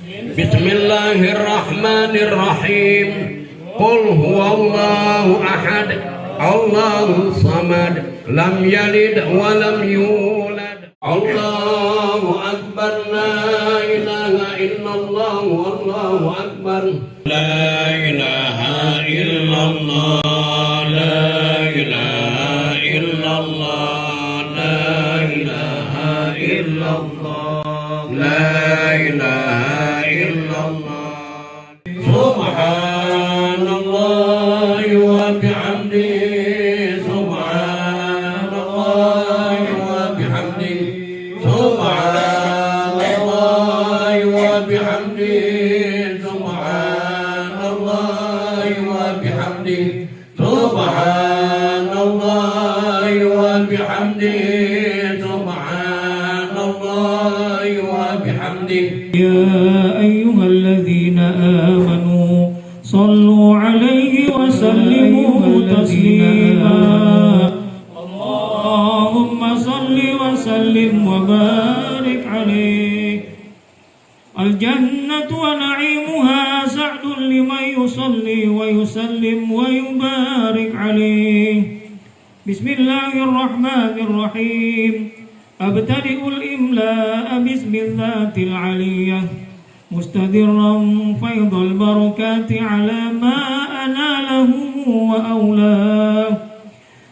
Bismillahirrahmanirrahim. Qul huwallahu ahad, Allahu samad, lam yalid wa lam yulad. Allahu akbar, la ilaha illallah, wallahu akbar. La ilaha illallah, la ilaha illallah, la ilaha illallah, la ilaha illallah. Subhanallah wa bihamdihi, subhanallah wa bihamdihi, subhanallah wa bihamdihi, subhanallah wa bihamdihi, subhanallah wa bihamdihi, subhanallah wa bihamdihi. يا أيها الذين آمنوا صلوا عليه وسلموا تسليما اللهم صل وسلم وبارك عليه الجنة ونعيمها سعد لمن يصلي ويسلم ويبارك عليه بسم الله الرحمن الرحيم أبتدئ الإملاء باسم الذات العلية مستدرا فيض البركات على ما أناله وأولاه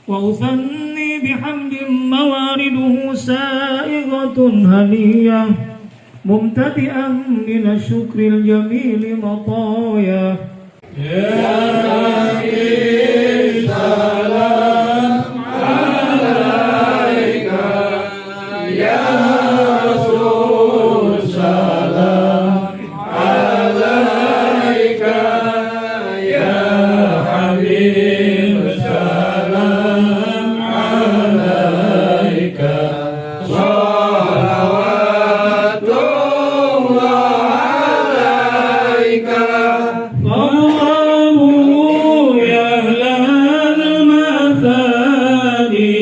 وأثني بحمد موارده سائغة هنية ممتدئا من الشكر الجميل مطايا يا ربي سلام عليك يا رسول سلام عليك يا حبيب سلام عليك صلوات الله عليك الله يا أهل المثاني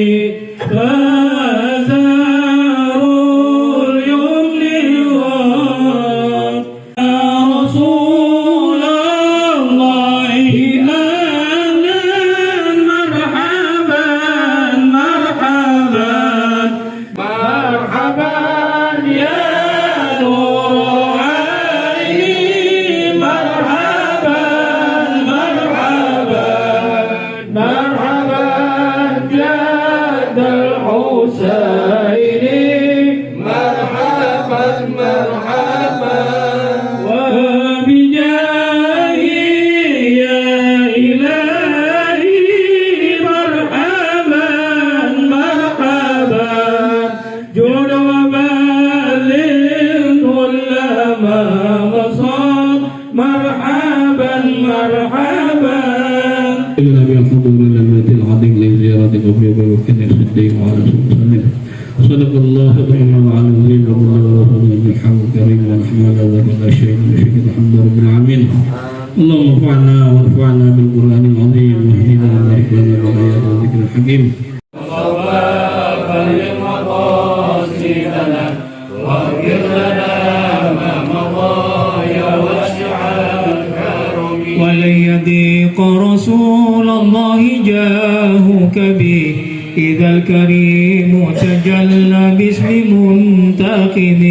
صدق الله العظيم وبلغ بالحمد الكريم والحمد لله كل شيء وشهد الحمد رب العالمين اللهم ارفعنا وارفعنا بالقرآن العظيم واهدنا وبارك لنا بالآيات والذكر الحكيم ولن يضيق رسول الله جاهك به إذا الكريم تجلى باسم منتقم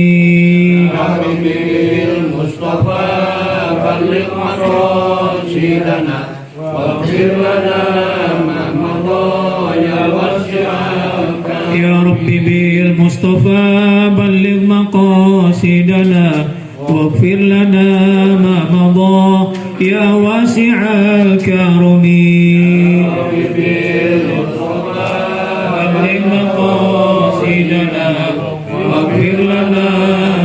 حبيبي المصطفى بلغ مقاصدنا واغفر لنا ما مضى يا واسع الكرم يا ربي بالمصطفى بلغ مقاصدنا واغفر لنا ما مضى يا واسع الكرم واغفر لنا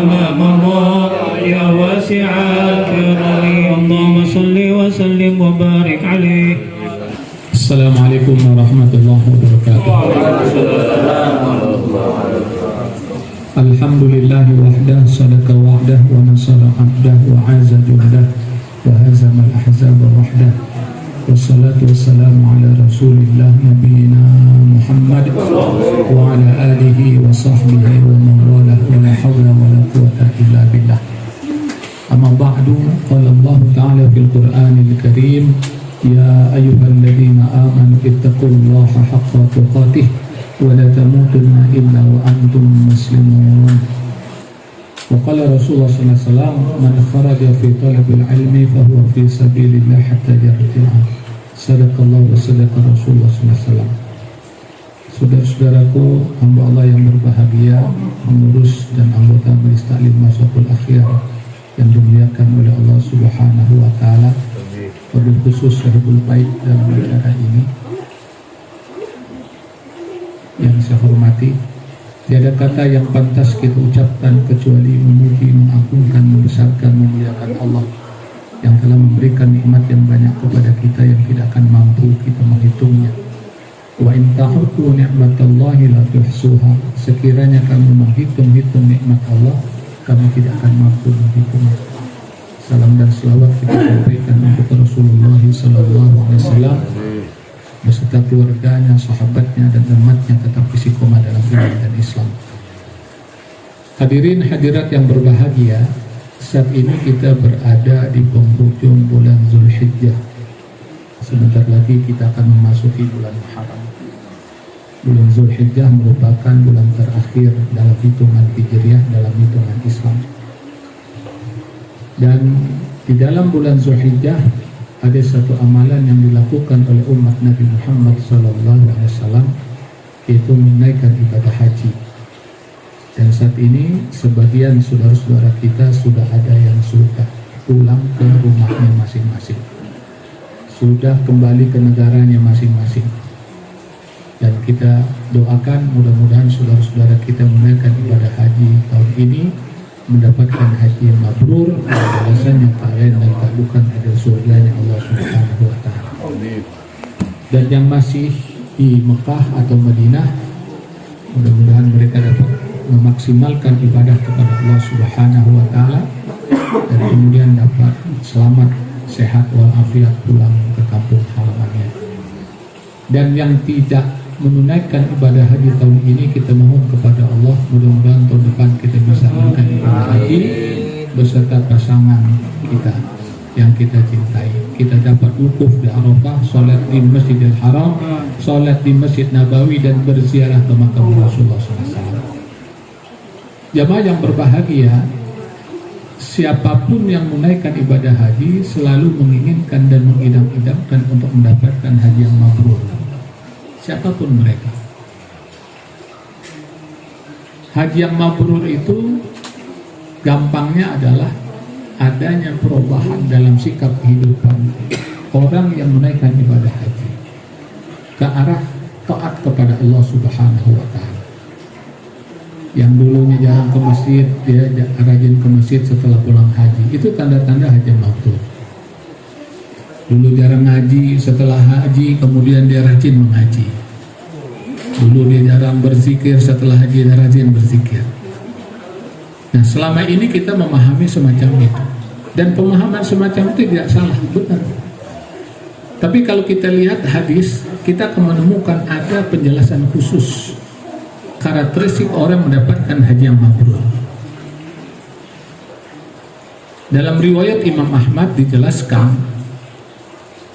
ما مضى يا واسع الكرم اللهم صل وسلم وبارك عليه. السلام عليكم ورحمة الله وبركاته. الحمد لله وحده صدق وعده ونصر عبده وعز جهده وهزم الأحزاب وحده والصلاة والسلام على رسول الله نبينا محمد وعلى آله وصحبه ومن والاه ولا حول ولا قوة إلا بالله. أما بعد قال الله تعالى في القرآن الكريم يا أيها الذين آمنوا اتقوا الله حق تقاته ولا تموتن إلا وأنتم مسلمون وقال رسول الله صلى الله عليه وسلم من خرج في طلب العلم فهو في سبيل الله حتى يرجع صدق الله وصدق Rasulullah sallallahu alaihi wasallam. Saudara-saudaraku, hamba Allah yang berbahagia, pengurus dan anggota Majelis Taklim Masjidul Akhyar yang dimuliakan oleh Allah Subhanahu wa taala, wabil khusus Sahibul Bait dalam acara ini yang saya hormati. Tiada kata yang pantas kita ucapkan kecuali memuji, mengagungkan, membesarkan, memuliakan Allah yang telah memberikan nikmat yang banyak kepada kita yang tidak akan mampu kita menghitungnya. Wa in ta'uddu ni'matallahi la tuhsuha. Sekiranya kamu menghitung-hitung nikmat Allah, kamu tidak akan mampu menghitungnya. Salam dan selawat kita sampaikan untuk Rasulullah sallallahu alaihi wasallam beserta keluarganya, sahabatnya dan umatnya tetap istiqomah dalam iman dan Islam. Hadirin hadirat yang berbahagia, saat ini kita berada di penghujung bulan Zulhijjah. Sebentar lagi kita akan memasuki bulan Muharram. Bulan Zulhijjah merupakan bulan terakhir dalam hitungan Hijriah, dalam hitungan Islam. Dan di dalam bulan Zulhijjah ada satu amalan yang dilakukan oleh umat Nabi Muhammad SAW, yaitu menunaikan ibadah haji. Dan saat ini sebagian saudara-saudara kita sudah ada yang sudah pulang ke rumahnya masing-masing, sudah kembali ke negaranya masing-masing. Dan kita doakan mudah-mudahan saudara-saudara kita menunaikan ibadah haji tahun ini mendapatkan haji yang mabrur, balasan yang tak lain dan tak bukan ada surganya Allah Subhanahu wa taala. Dan yang masih di Mekah atau Madinah, mudah-mudahan mereka dapat memaksimalkan ibadah kepada Allah Subhanahu wa taala dan kemudian dapat selamat, sehat walafiat pulang ke kampung halamannya. Dan yang tidak menunaikan ibadah haji tahun ini, kita mohon kepada Allah mudah-mudahan tahun depan kita bisa menunaikan ibadah haji beserta pasangan kita yang kita cintai. Kita dapat wukuf di Arafah, salat di Masjidil Haram, salat di Masjid Nabawi dan berziarah ke makam Rasulullah SAW. Jamaah yang berbahagia, siapapun yang menunaikan ibadah haji selalu menginginkan dan mengidam-idamkan untuk mendapatkan haji yang mabrur. Siapapun mereka. Haji yang mabrur itu gampangnya adalah adanya perubahan dalam sikap kehidupan orang yang menunaikan ibadah haji ke arah taat kepada Allah Subhanahu wa taala. Yang dulunya jarang ke masjid, dia rajin ke masjid setelah pulang haji. Itu tanda-tanda haji mabrur. Dulu jarang ngaji, setelah haji kemudian dia rajin mengaji. Dulu dia jarang berzikir, setelah haji dia rajin berzikir. Nah, selama ini kita memahami semacam itu. Dan pemahaman semacam itu tidak salah, benar. Tapi kalau kita lihat hadis, kita akan menemukan ada penjelasan khusus karakteristik orang mendapatkan haji yang mabrur. Dalam riwayat Imam Ahmad dijelaskan,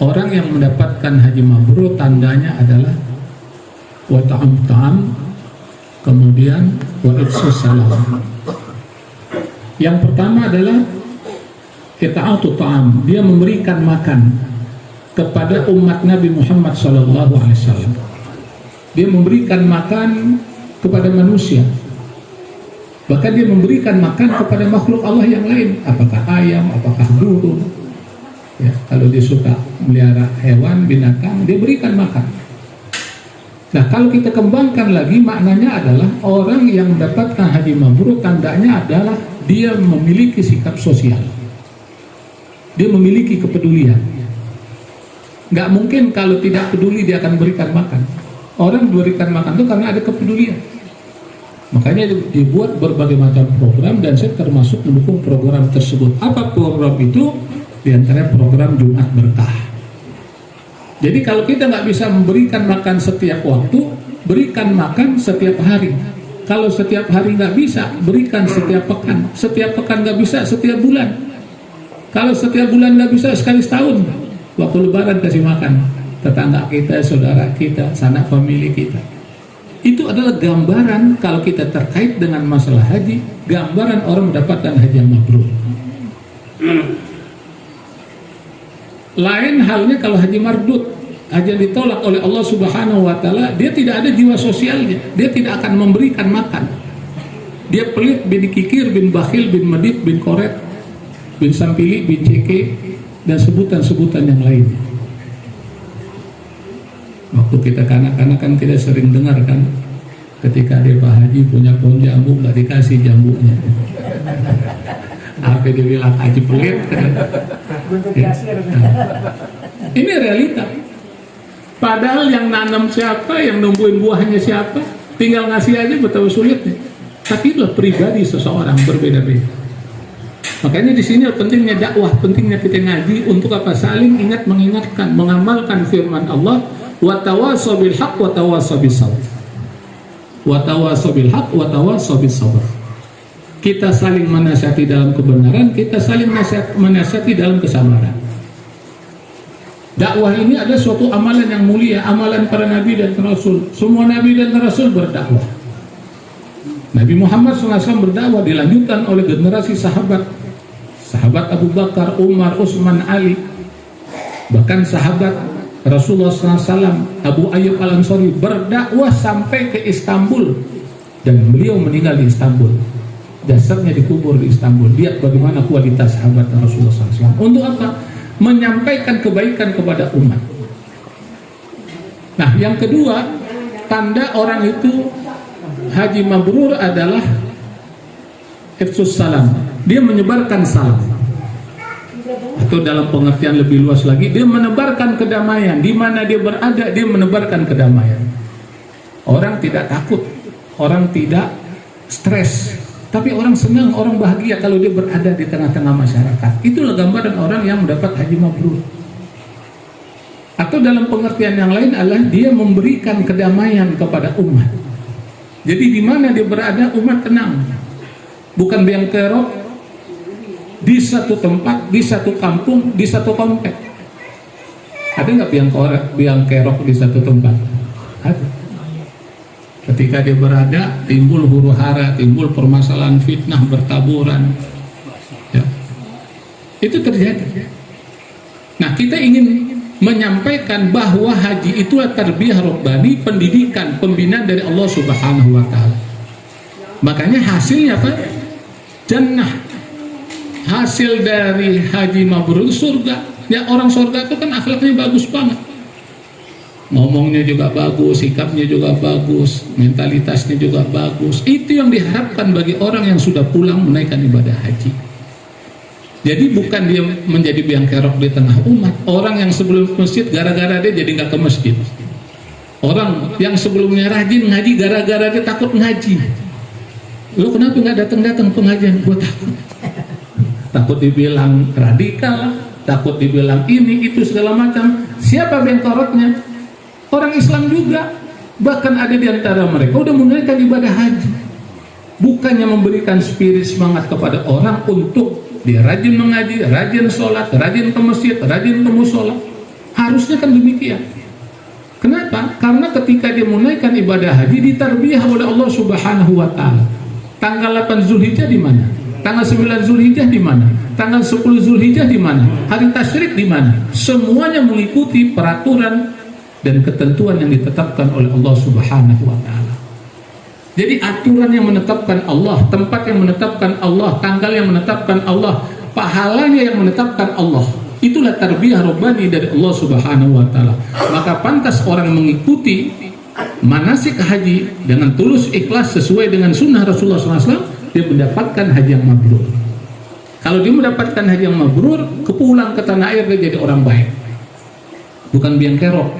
orang yang mendapatkan haji mabrur tandanya adalah wa ta'am, kemudian wa ifsus salam. Yang pertama adalah ita'atu ta'am, dia memberikan makan kepada umat Nabi Muhammad SAW. Dia memberikan makan kepada manusia, bahkan dia memberikan makan kepada makhluk Allah yang lain, apakah ayam, apakah burung. Ya, kalau dia suka melihara hewan, binatang, dia berikan makan. Nah, kalau kita kembangkan lagi, maknanya adalah orang yang mendapatkan haji mabrur tandanya adalah dia memiliki sikap sosial, dia memiliki kepedulian. Nggak mungkin kalau tidak peduli dia akan berikan makan. Orang berikan makan itu karena ada kepedulian. Makanya dibuat berbagai macam program dan saya termasuk mendukung program tersebut. Apa program itu? Di antara program Jumat Berkah. Jadi kalau kita nggak bisa memberikan makan setiap waktu, berikan makan setiap hari. Kalau setiap hari nggak bisa, berikan setiap pekan. Setiap pekan nggak bisa, setiap bulan. Kalau setiap bulan nggak bisa, sekali setahun, waktu lebaran kasih makan tetangga kita, saudara kita, sanak famili kita. Itu adalah gambaran kalau kita terkait dengan masalah haji, gambaran orang mendapatkan haji yang mabrur. Lain halnya kalau haji mardud, haji yang ditolak oleh Allah Subhanahu wa Ta'ala, dia tidak ada jiwa sosialnya, dia tidak akan memberikan makan. Dia pelit, bin kikir, bin bakhil, bin medit, bin koret, bin sampili, bin ceke, dan sebutan-sebutan yang lainnya. Waktu kita kanak-kanak kan kita sering dengar kan, ketika dia Pak Haji punya pohon jambu nggak dikasih jambunya. Apa dia bilang haji pelit kan? Ya. Ini realita. Padahal yang nanam siapa, yang numbuhin buahnya siapa, tinggal ngasih aja betapa sulitnya. Tapi itulah pribadi seseorang berbeda-beda. Makanya di sini pentingnya dakwah, pentingnya kita ngaji untuk apa? Saling ingat mengingatkan, mengamalkan firman Allah, wa tawassaw bil haqq wa tawassaw bis sabr. Wa tawassaw bil haqq wa tawassaw bis sabr. Kita saling menasihati dalam kebenaran, kita saling menasihati dalam kesabaran. Dakwah ini adalah suatu amalan yang mulia, amalan para nabi dan rasul. Semua nabi dan rasul berdakwah. Nabi Muhammad SAW berdakwah dilanjutkan oleh generasi sahabat Abu Bakar, Umar, Utsman, Ali, bahkan sahabat Rasulullah SAW, Abu Ayyub Al-Ansari berdakwah sampai ke Istanbul, dan beliau meninggal di Istanbul, jasadnya dikubur di Istanbul. Lihat bagaimana kualitas sahabat Rasulullah SAW. Untuk apa? Menyampaikan kebaikan kepada umat. Nah, yang kedua, tanda orang itu haji mabrur adalah ifsus salam. Dia menyebarkan salam. Atau dalam pengertian lebih luas lagi, dia menebarkan kedamaian. Di mana dia berada, dia menebarkan kedamaian. Orang tidak takut, orang tidak stres, tapi orang senang, orang bahagia kalau dia berada di tengah-tengah masyarakat. Itulah gambaran orang yang mendapat haji mabrur. Atau dalam pengertian yang lain adalah dia memberikan kedamaian kepada umat. Jadi di mana dia berada, umat tenang. Bukan biang kerok di satu tempat, di satu kampung, di satu komplek. Ada nggak biang kerok di satu tempat? Ada. Ketika dia berada, timbul huru hara, timbul permasalahan, fitnah, bertaburan. Ya. Itu terjadi. Nah, kita ingin menyampaikan bahwa haji itulah tarbiyah robbani, pendidikan, pembinaan dari Allah Subhanahu wa Ta'ala. Makanya hasilnya apa? Jannah. Hasil dari haji mabrur surga. Ya, orang surga itu kan akhlaknya bagus banget. Ngomongnya juga bagus, sikapnya juga bagus, mentalitasnya juga bagus. Itu yang diharapkan bagi orang yang sudah pulang menaikkan ibadah haji. Jadi bukan dia menjadi biang kerok di tengah umat. Orang yang sebelum ke masjid gara-gara dia jadi nggak ke masjid. Orang yang sebelumnya rajin ngaji gara-gara dia takut ngaji. Lu kenapa nggak datang-datang pengajian? Gue takut. Takut dibilang radikal, takut dibilang ini itu segala macam. Siapa biang keroknya? Orang Islam juga. Bahkan ada di antara mereka udah menunaikan ibadah haji. Bukannya memberikan spirit semangat kepada orang untuk dia rajin mengaji, rajin sholat, rajin ke masjid, rajin ke musola. Harusnya kan demikian. Kenapa? Karena ketika dia menunaikan ibadah haji ditarbiyah oleh Allah Subhanahu wa Ta'ala. Tanggal 8 Zulhijjah di mana? Tanggal 9 Zulhijjah di mana? Tanggal 10 Zulhijjah di mana? Hari tasyrik di mana? Semuanya mengikuti peraturan dan ketentuan yang ditetapkan oleh Allah Subhanahu wa Ta'ala. Jadi aturan yang menetapkan Allah, tempat yang menetapkan Allah, tanggal yang menetapkan Allah, pahalanya yang menetapkan Allah. Itulah tarbiyah robbani dari Allah Subhanahu wa Ta'ala. Maka pantas orang mengikuti manasik haji dengan tulus ikhlas sesuai dengan sunnah Rasulullah SAW, dia mendapatkan haji yang mabrur. Kalau dia mendapatkan haji yang mabrur, kepulang ke tanah air dia jadi orang baik, bukan biang kerok.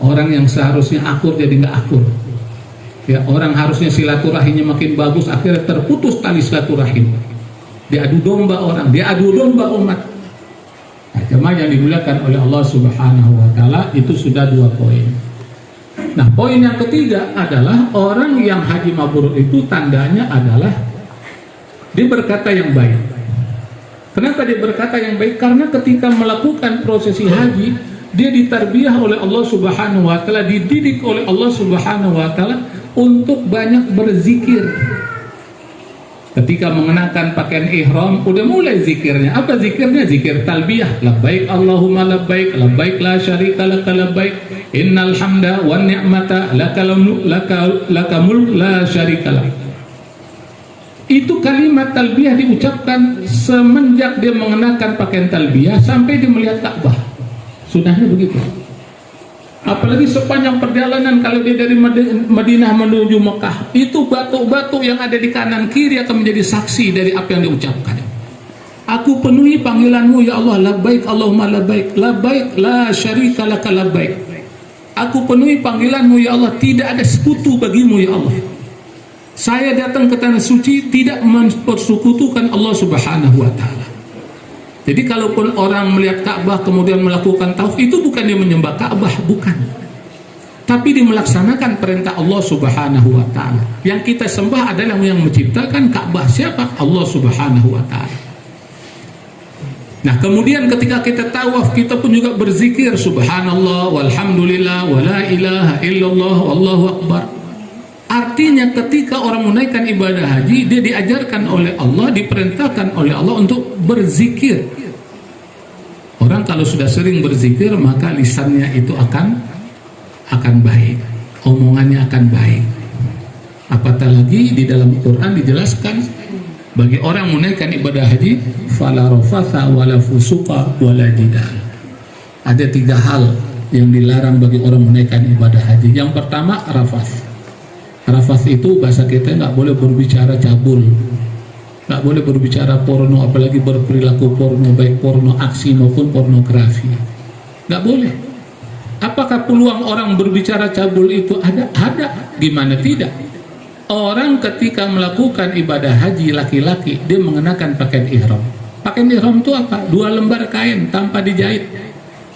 Orang yang seharusnya akur jadi nggak akur. Ya, orang harusnya silaturahimnya makin bagus, akhirnya terputus tali silaturahim. Dia adu domba orang, dia adu domba umat. Nah, jemaah yang dimuliakan oleh Allah Subhanahu wa Ta'ala, itu sudah 2 poin. Nah, poin yang ketiga adalah orang yang haji mabrur itu tandanya adalah dia berkata yang baik. Kenapa dia berkata yang baik? Karena ketika melakukan prosesi haji, dia ditarbiyah oleh Allah Subhanahu wa taala, dididik oleh Allah Subhanahu wa taala untuk banyak berzikir. Ketika mengenakan pakaian ihram, udah mulai zikirnya. Apa zikirnya? Zikir talbiyah. Labbaik Allahumma labbaik, labbaik la syarika laka labbaik, innal hamda wan ni'mata lakal mulk la syarika lak. Itu kalimat talbiyah diucapkan semenjak dia mengenakan pakaian talbiyah sampai dia melihat Ka'bah. Sunahnya begitu. Apalagi sepanjang perjalanan kalau dia dari Madinah menuju Mekah, itu batu-batu yang ada di kanan kiri akan menjadi saksi dari apa yang diucapkan. Aku penuhi panggilanmu ya Allah, labbaik Allahumma labbaik, labbaik la syarika laka labbaik. Aku penuhi panggilanmu ya Allah, tidak ada sekutu bagimu ya Allah. Saya datang ke tanah suci tidak mempersekutukan Allah Subhanahu wa taala. Jadi kalaupun orang melihat Ka'bah kemudian melakukan tawaf, itu bukan dia menyembah Ka'bah, bukan. Tapi dia melaksanakan perintah Allah Subhanahu wa taala. Yang kita sembah adalah yang menciptakan Ka'bah. Siapa? Allah Subhanahu wa taala. Nah, kemudian ketika kita tawaf, kita pun juga berzikir subhanallah walhamdulillah wala ilaha illallah wallahu akbar. Artinya ketika orang menaikkan ibadah haji, dia diajarkan oleh Allah, diperintahkan oleh Allah untuk berzikir. Orang kalau sudah sering berzikir, maka lisannya itu akan baik, omongannya akan baik. Apatah lagi di dalam Quran dijelaskan bagi orang menaikkan ibadah haji, fala rafatha wala fusuqa wala jidal. Ada 3 hal yang dilarang bagi orang menaikkan ibadah haji. Yang pertama, rafath. Rafath itu bahasa kita nggak boleh berbicara cabul, nggak boleh berbicara porno, apalagi berperilaku porno, baik porno aksi maupun pornografi, nggak boleh. Apakah peluang orang berbicara cabul itu ada? Ada. Gimana tidak? Orang ketika melakukan ibadah haji laki-laki, dia mengenakan pakaian ihram. Pakaian ihram itu apa? 2 lembar kain tanpa dijahit,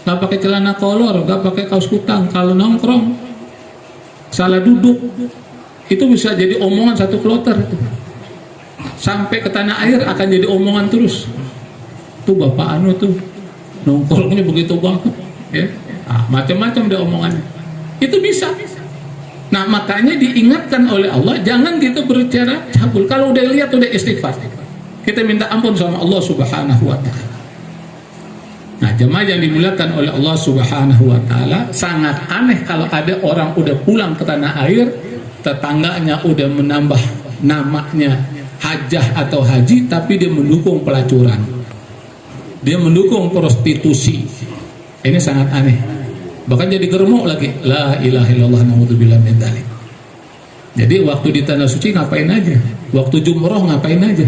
nggak pakai celana kolor, nggak pakai kaos kutang. Kalau nongkrong salah duduk, itu bisa jadi omongan 1 kloter itu. Sampai ke tanah air akan jadi omongan terus. Tuh bapak anu tuh nongkrongnya begitu banget, ya. Macam-macam deh omongannya. Itu bisa. Nah, makanya diingatkan oleh Allah, jangan kita berbicara cabul. Kalau udah lihat udah istighfar. Kita minta ampun sama Allah Subhanahu wa taala. Nah, jemaah yang dimuliakan oleh Allah Subhanahu wa taala, sangat aneh kalau ada orang udah pulang ke tanah air, tetangganya udah menambah namanya hajah atau haji, tapi dia mendukung pelacuran, dia mendukung prostitusi. Ini sangat aneh. Bahkan jadi germuk lagi, la ilaha illallah naudzubillah min dzalik. Jadi waktu di tanah suci ngapain aja, waktu jumroh ngapain aja,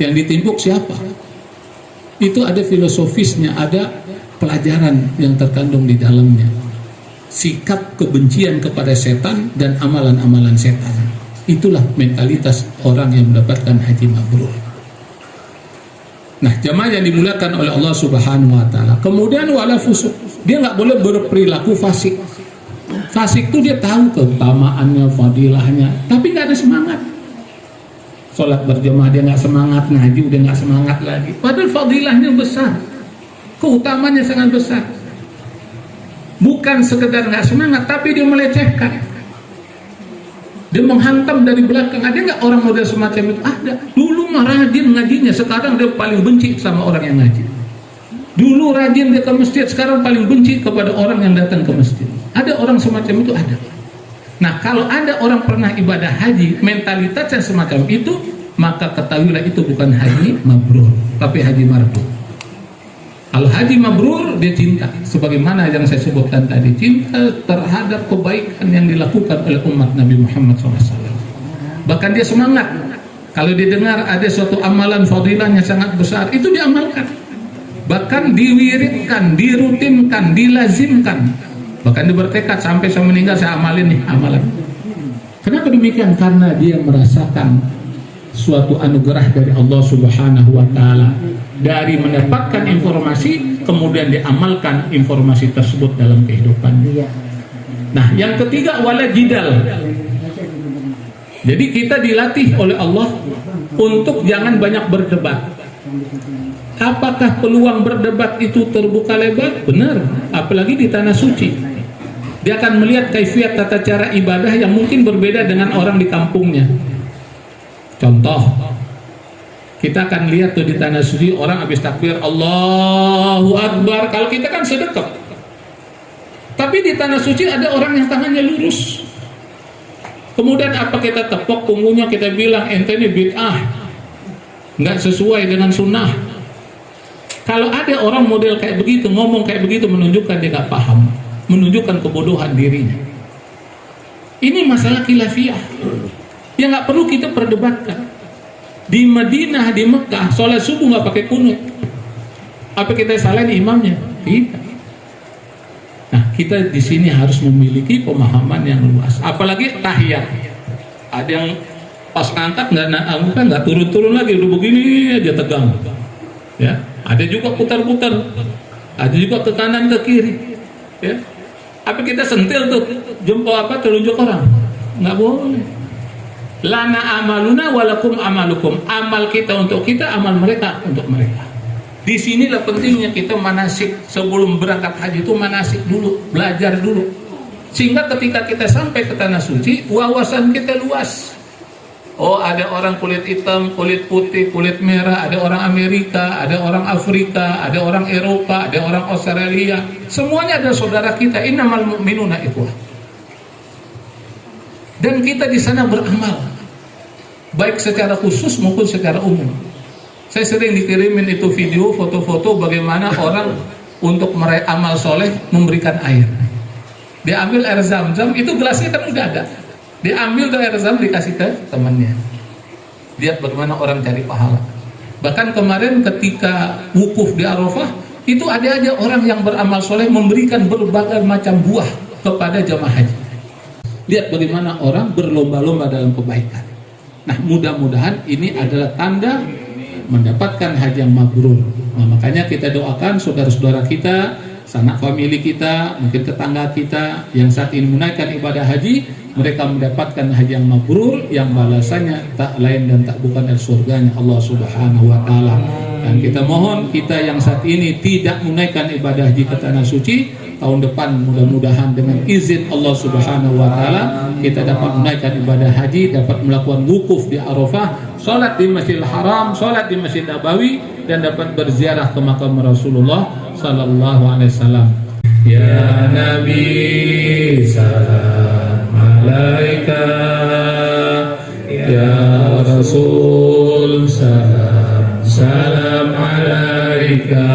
yang ditimpuk siapa? Itu ada filosofisnya, ada pelajaran yang terkandung di dalamnya. Sikap kebencian kepada setan dan amalan-amalan setan. Itulah mentalitas orang yang mendapatkan haji mabrur. Nah, jamaah yang dimuliakan oleh Allah Subhanahu wa taala. Kemudian wala fusuk. Dia nggak boleh berperilaku fasik. Fasik itu dia tahu keutamaannya, fadilahnya, tapi nggak ada semangat. Sholat berjamaah dia nggak semangat, ngaji udah nggak semangat lagi. Padahal fadilahnya besar, keutamanya sangat besar. Bukan sekedar nggak semangat, tapi dia melecehkan, dia menghantam dari belakang. Ada nggak orang model semacam itu? Ada. Dulu mah rajin ngajinya, sekarang dia paling benci sama orang yang ngaji. Dulu rajin dia ke masjid, sekarang paling benci kepada orang yang datang ke masjid. Ada orang semacam itu, ada. Nah, kalau ada orang pernah ibadah haji, mentalitasnya semacam itu, maka ketahuilah itu bukan haji mabrur, tapi haji mardud. Kalau haji mabrur, dia cinta, sebagaimana yang saya sebutkan tadi, cinta terhadap kebaikan yang dilakukan oleh umat Nabi Muhammad SAW. Bahkan dia semangat, kalau didengar ada suatu amalan fadilahnya sangat besar, itu diamalkan. Bahkan diwiridkan, dirutinkan, dilazimkan. Bahkan dia bertekad, sampai saya meninggal saya amalin nih amalan. Kenapa demikian? Karena dia merasakan suatu anugerah dari Allah Subhanahu wa taala, dari mendapatkan informasi kemudian diamalkan informasi tersebut dalam kehidupan. Nah, yang ketiga wala jidal. Jadi kita dilatih oleh Allah untuk jangan banyak berdebat. Apakah peluang berdebat itu terbuka lebar? Benar, apalagi di tanah suci. Dia akan melihat kaifiat tata cara ibadah yang mungkin berbeda dengan orang di kampungnya. Contoh, kita akan lihat tuh di tanah suci orang habis takbir Allahu Akbar. Kalau kita kan sedekap, tapi di tanah suci ada orang yang tangannya lurus. Kemudian apa kita tepok punggungnya, kita bilang ente ini bid'ah, nggak sesuai dengan sunnah. Kalau ada orang model kayak begitu, ngomong kayak begitu, menunjukkan dia nggak paham, menunjukkan kebodohan dirinya. Ini masalah khilafiyah yang nggak perlu kita perdebatkan. Di Madinah, di Mekah, sholat subuh nggak pakai kunut. Apa kita salahin imamnya? Tidak. Nah, kita di sini harus memiliki pemahaman yang luas. Apalagi tahiyat. Ada yang pas ngangkat nggak turun-turun lagi, udah begini aja tegang. Ya, ada juga putar-putar, ada juga ke kanan ke kiri. Ya, apa kita sentil tuh jempol telunjuk orang? Nggak boleh. Lana amaluna walakum amalukum. Amal kita untuk kita, amal mereka untuk mereka. Di sinilah pentingnya kita manasik. Sebelum berangkat haji itu manasik dulu, belajar dulu, sehingga ketika kita sampai ke tanah suci, wawasan kita luas. Oh, ada orang kulit hitam, kulit putih, kulit merah, ada orang Amerika, ada orang Afrika, ada orang Eropa, ada orang Australia. Semuanya adalah saudara kita. Innamal mu'minuna ikhwah. Dan kita di sana beramal, baik secara khusus maupun secara umum. Saya sering dikirimin itu video, foto-foto bagaimana orang untuk meraih amal soleh memberikan air. Diambil air zam-zam, itu gelasnya kan udah ada. Diambil tuh air zam, dikasih ke temannya. Lihat bagaimana orang cari pahala. Bahkan kemarin ketika wukuf di Arafah, itu ada aja orang yang beramal soleh memberikan berbagai macam buah kepada jamaah haji. Lihat bagaimana orang berlomba-lomba dalam kebaikan. Nah, mudah-mudahan ini adalah tanda mendapatkan haji yang mabrur. Nah, makanya kita doakan saudara-saudara kita, sanak famili kita, mungkin tetangga kita yang saat ini menunaikan ibadah haji, mereka mendapatkan haji yang mabrur, yang balasannya tak lain dan tak bukan dari surganya Allah Subhanahu wa taala. Dan kita mohon kita yang saat ini tidak menunaikan ibadah haji ke tanah suci, tahun depan mudah-mudahan dengan izin Allah Subhanahu wa taala kita dapat menunaikan ibadah haji, dapat melakukan wukuf di Arafah, salat di Masjidil Haram, salat di Masjid Nabawi, dan dapat berziarah ke makam Rasulullah sallallahu alaihi wasallam. Ya Nabi salam alaika, ya Rasul salam salam alaika,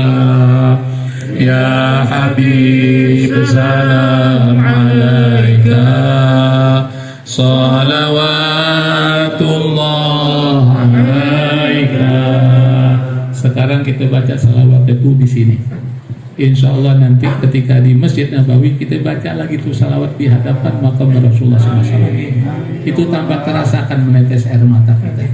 ya Habib salam alaika, salawatullah alaika. Sekarang kita baca salawat itu di sini. Insya Allah nanti ketika di Masjid Nabawi kita baca lagi tuh salawat di hadapan makam Rasulullah SAW. Itu tanpa terasa akan menetes air mata kita,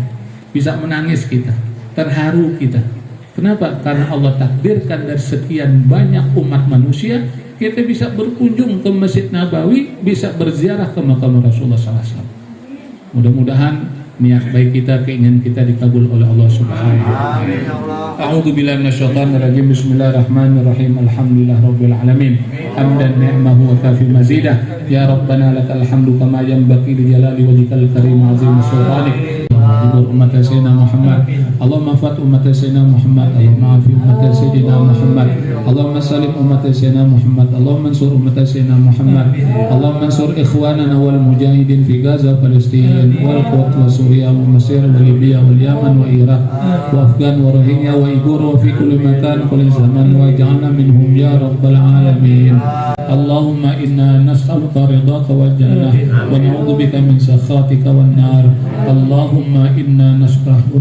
bisa menangis kita, terharu kita. Kenapa? Karena Allah takdirkan dari sekian banyak umat manusia kita bisa berkunjung ke Masjid Nabawi, bisa berziarah ke makam Rasulullah SAW. Mudah-mudahan niat baik kita, keinginan kita dikabul oleh Allah Subhanahu wa taala. A'udzu billahi minasyaitonir rajim. Bismillahirrahmanirrahim. Alhamdulillahirabbil alamin. Hamdan ni'mahu wa kafi mazidah. Ya Rabbana lakal hamdu kama yanbaghi li jalali wajhikal karim azim sultanik. Umat Sayyidina Muhammad, Allahumma fat umat Sayyidina Muhammad, Allahumma afi umat Sayyidina Muhammad, Allahumma salim umat Sayyidina Muhammad, Allahumma ansur umat Sayyidina Muhammad, Allahumma ansur ikhwanana wal mujahidin fi Gaza, Palestin, wal Quwat wa Suriah wa Mesir wa Libya wal Yaman wa Iraq wa Afgan wa Rohingya wa Igur wa fi kulli makan kulli zaman wa ja'alna minhum ya rabbal alamin. Allahumma inna nas'aluka ridhaka wal jannah wa na'udzubika min sakhatika wan nar. Allahumma inna nas'aluka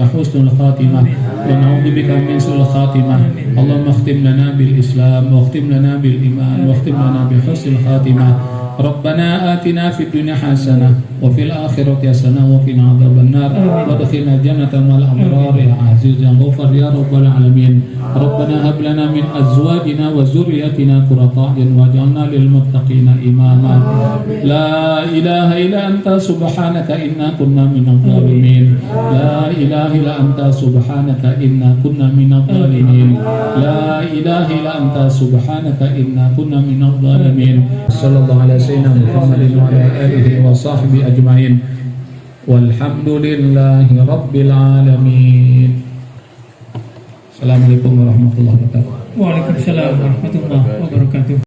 husnul khatimah wa na'udzubika min su'il khatimah. Allahumma khtim lana bil Islam wa khtim lana bil iman wa khtim lana bi husnil khatimah. Rabbana atina fid dunya hasanah wa fil akhirati hasanah wa qina adzabannar wadkhilna jannata ma'al abrar ya aziz ya ghafar ya rabbal alamin. Rabbana hab lana min azwajina wa zurriyyatina qurrata a'yun waj'alna lil muttaqina imama. La ilaha illa anta subhanaka inna kunna minadh dhalimin. La ilaha illa anta subhanaka inna kunna minadh dhalimin. La ilaha illa anta subhanaka inna kunna minadh dhalimin. Sallallahu alaihi sayyidina Muhammadin wa ala alihi wa sahbihi ajma'in. Walhamdulillahi rabbil alamin. Assalamualaikum warahmatullahi wabarakatuh. Waalaikumsalam warahmatullahi wabarakatuh.